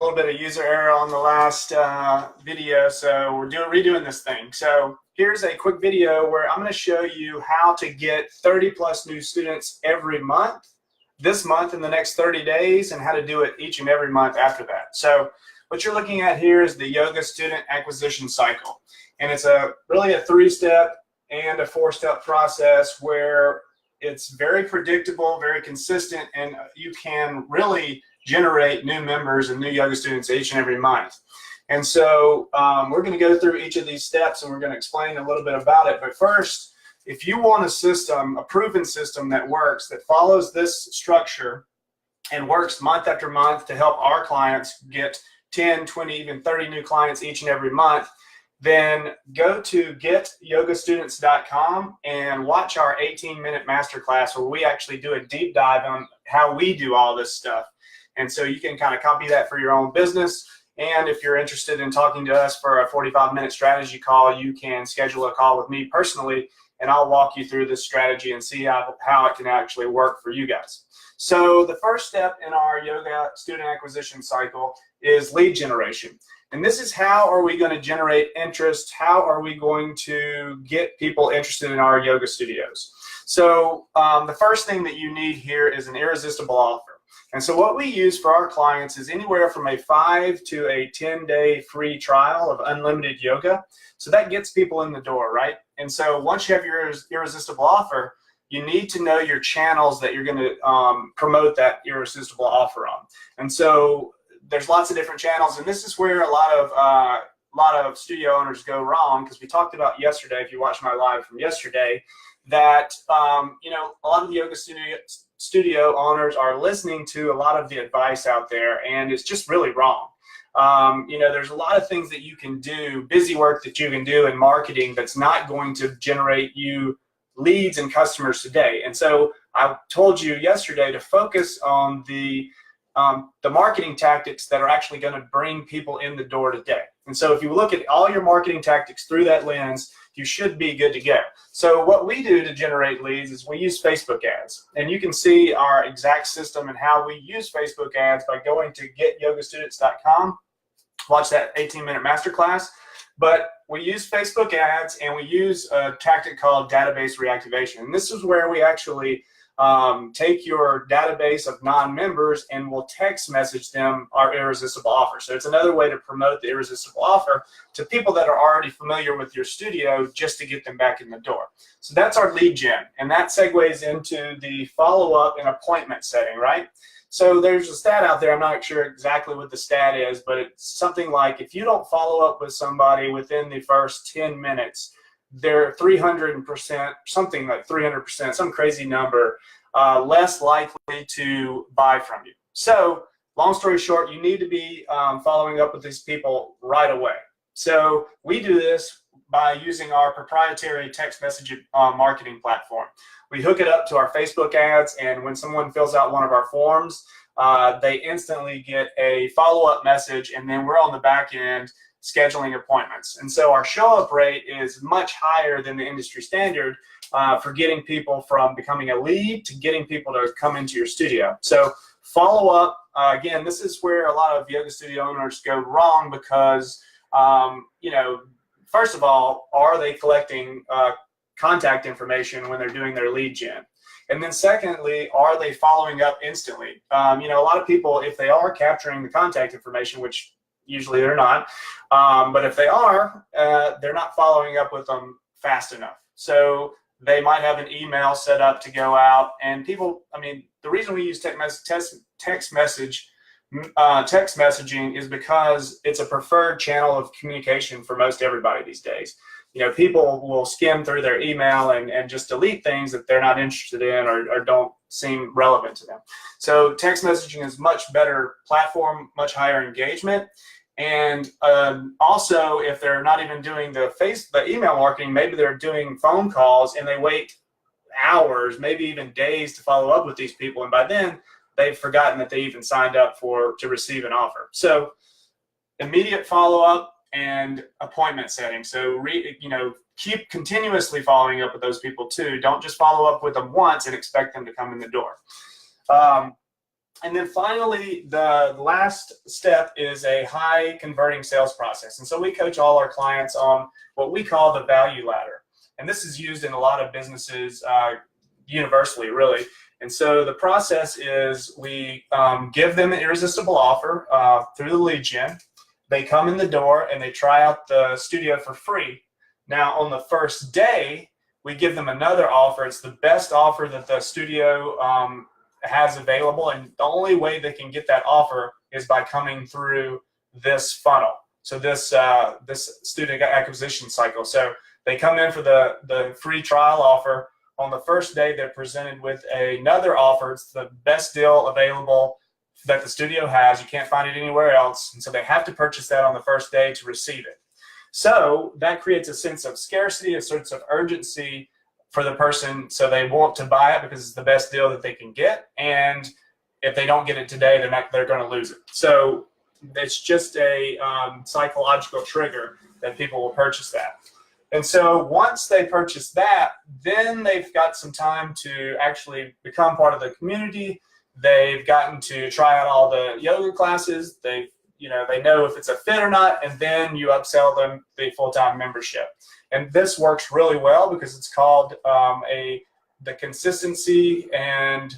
little bit of user error on the last video, so we're redoing this thing. So here's a quick video where I'm going to show you how to get 30 plus new students every month, this month in the next 30 days, and how to do it each and every month after that. So what you're looking at here is the yoga student acquisition cycle, and it's really a 3-step and a 4-step process where it's very predictable, very consistent, and you can really generate new members and new yoga students each and every month. And so we're going to go through each of these steps and we're going to explain a little bit about it. But first, if you want a system, a proven system that works, that follows this structure and works month after month to help our clients get 10, 20, even 30 new clients each and every month, then go to getyogastudents.com and watch our 18-minute masterclass where we actually do a deep dive on how we do all this stuff. And so you can kind of copy that for your own business. And if you're interested in talking to us for a 45-minute strategy call, you can schedule a call with me personally, and I'll walk you through this strategy and see how it can actually work for you guys. So the first step in our yoga student acquisition cycle is lead generation. And this is how are we going to generate interest? How are we going to get people interested in our yoga studios? So the first thing that you need here is an irresistible offer. And so what we use for our clients is anywhere from a 5 to a 10-day free trial of unlimited yoga. So that gets people in the door, right? And so once you have your irresistible offer, you need to know your channels that you're going to promote that irresistible offer on. And so there's lots of different channels, and this is where a lot of studio owners go wrong, because we talked about yesterday, if you watched my live from yesterday, that you know, a lot of the yoga studio owners are listening to a lot of the advice out there, and it's just really wrong. You know, there's a lot of things that you can do, busy work that you can do in marketing that's not going to generate you leads and customers today. And so I told you yesterday to focus on the marketing tactics that are actually going to bring people in the door today. And so if you look at all your marketing tactics through that lens, you should be good to go. So what we do to generate leads is we use Facebook ads. And you can see our exact system and how we use Facebook ads by going to getyogastudents.com. Watch that 18-minute masterclass. But we use Facebook ads, and we use a tactic called database reactivation. And this is where we actually take your database of non-members and we'll text message them our irresistible offer. So it's another way to promote the irresistible offer to people that are already familiar with your studio, just to get them back in the door. So that's our lead gen, and that segues into the follow-up and appointment setting, right? So there's a stat out there, I'm not sure exactly what the stat is, but it's something like if you don't follow up with somebody within the first 10 minutes, they're 300%, something like 300%, some crazy number, less likely to buy from you. So long story short, you need to be following up with these people right away. So we do this by using our proprietary text message marketing platform. We hook it up to our Facebook ads, and when someone fills out one of our forms, they instantly get a follow-up message, and then we're on the back end scheduling appointments. And so our show-up rate is much higher than the industry standard for getting people from becoming a lead to getting people to come into your studio. So follow up, again, this is where a lot of yoga studio owners go wrong, because you know, first of all, are they collecting contact information when they're doing their lead gen? And then secondly, are they following up instantly? You know, a lot of people, if they are capturing the contact information, which usually they're not, but if they are, they're not following up with them fast enough. So they might have an email set up to go out, and people, I mean, the reason we use text messaging is because it's a preferred channel of communication for most everybody these days. You know, people will skim through their email and just delete things that they're not interested in or don't seem relevant to them. So text messaging is much better platform, much higher engagement. And also, if they're not even doing the email marketing, maybe they're doing phone calls and they wait hours, maybe even days to follow up with these people. And by then, they've forgotten that they even signed up to receive an offer. So immediate follow-up and appointment setting. So, you know, keep continuously following up with those people too. Don't just follow up with them once and expect them to come in the door. And then finally, the last step is a high converting sales process. And so we coach all our clients on what we call the value ladder. And this is used in a lot of businesses universally, really. And so the process is we give them an irresistible offer through the lead gen. They come in the door and they try out the studio for free. Now, on the first day, we give them another offer. It's the best offer that the studio has available, and the only way they can get that offer is by coming through this funnel. So this student acquisition cycle. So they come in for the free trial offer. On the first day, they're presented with another offer. It's the best deal available that the studio has. You can't find it anywhere else, and so they have to purchase that on the first day to receive it. So that creates a sense of scarcity, a sense of urgency for the person, so they want to buy it because it's the best deal that they can get. And if they don't get it today, they're going to lose it. So it's just a psychological trigger that people will purchase that. And so once they purchase that, then they've got some time to actually become part of the community. They've gotten to try out all the yoga classes. They know if it's a fit or not, and then you upsell them the full-time membership. And this works really well because it's called the consistency. And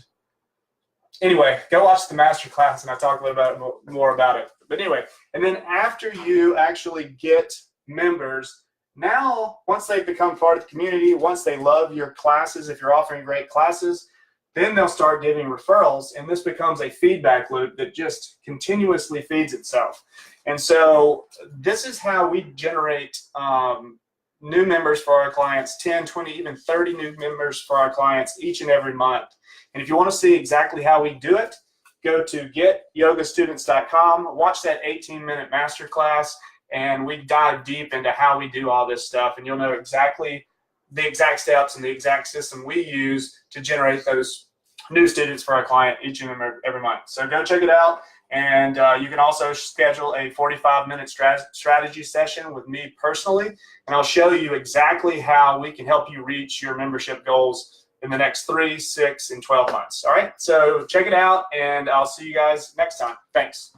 anyway, go watch the master class and I'll talk a little bit more about it. But anyway, and then after you actually get members, now once they become part of the community, once they love your classes, if you're offering great classes, then they'll start giving referrals, and this becomes a feedback loop that just continuously feeds itself. And so this is how we generate new members for our clients, 10, 20, even 30 new members for our clients each and every month. And if you want to see exactly how we do it, go to getyogastudents.com, watch that 18-minute masterclass, and we dive deep into how we do all this stuff, and you'll know exactly the exact steps and the exact system we use to generate those new students for our client each and every month. So go check it out. And you can also schedule a 45-minute strategy session with me personally, and I'll show you exactly how we can help you reach your membership goals in the next 3, 6, and 12 months. All right, so check it out, and I'll see you guys next time. Thanks.